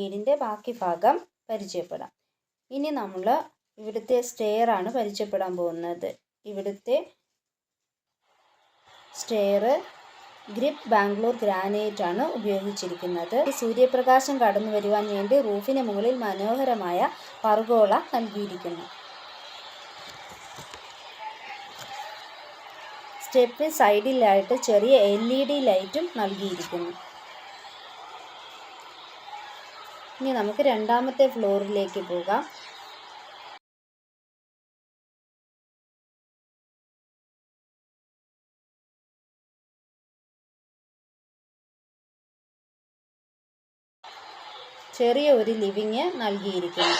വീടിൻ്റെ ബാക്കി ഭാഗം പരിചയപ്പെടാം. ഇനി നമ്മൾ ഇവിടുത്തെ സ്റ്റെയർ ആണ് പരിചയപ്പെടാൻ പോകുന്നത്. ഇവിടുത്തെ സ്റ്റെയർ ഗ്രിപ്പ് ബാംഗ്ലൂർ ഗ്രാനൈറ്റ് ആണ് ഉപയോഗിച്ചിരിക്കുന്നത്. സൂര്യപ്രകാശം കടന്നു വരുവാൻ വേണ്ടി റൂഫിന് മുകളിൽ മനോഹരമായ പർഗോള നൽകിയിരിക്കുന്നു. സ്റ്റെപ്പിന് സൈഡിലായിട്ട് ചെറിയ LED ലൈറ്റും നൽകിയിരിക്കുന്നു. ഇനി നമുക്ക് രണ്ടാമത്തെ ഫ്ലോറിലേക്ക് പോകാം. ചെറിയ ഒരു ലിവിങ് നൽകിയിരിക്കുന്നു.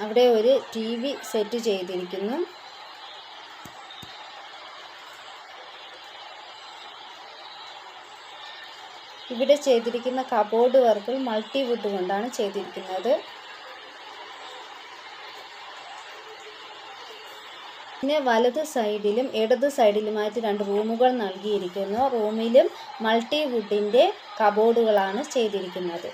അവിടെ ഒരു TV സെറ്റ് ചെയ്തിരിക്കുന്നു. ഇവിടെ ചെയ്തിരിക്കുന്ന കബോർഡ് വർക്കുകൾ മൾട്ടിവുഡ് കൊണ്ടാണ് ചെയ്തിരിക്കുന്നത്. പിന്നെ വലത് സൈഡിലും ഇടത് സൈഡിലുമായിട്ട് 2 റൂമുകൾ നൽകിയിരിക്കുന്നു. റൂമിലും മൾട്ടിവുഡിൻ്റെ കബോർഡുകളാണ് ചെയ്തിരിക്കുന്നത്.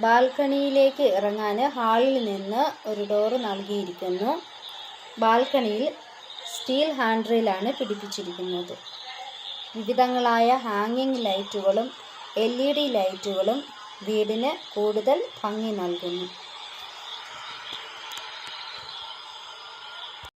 ബാൽക്കണിയിലേക്ക് ഇറങ്ങാൻ ഹാളിൽ നിന്ന് ഒരു ഡോറ് നൽകിയിരിക്കുന്നു. ബാൽക്കണിയിൽ സ്റ്റീൽ ഹാൻഡ് റെയിലാണ് പിടിപ്പിച്ചിരിക്കുന്നത്. വിവിധങ്ങളായ ഹാങ്ങിങ് ലൈറ്റുകളും LED ലൈറ്റുകളും വീടിന് കൂടുതൽ ഭംഗി നൽകുന്നു.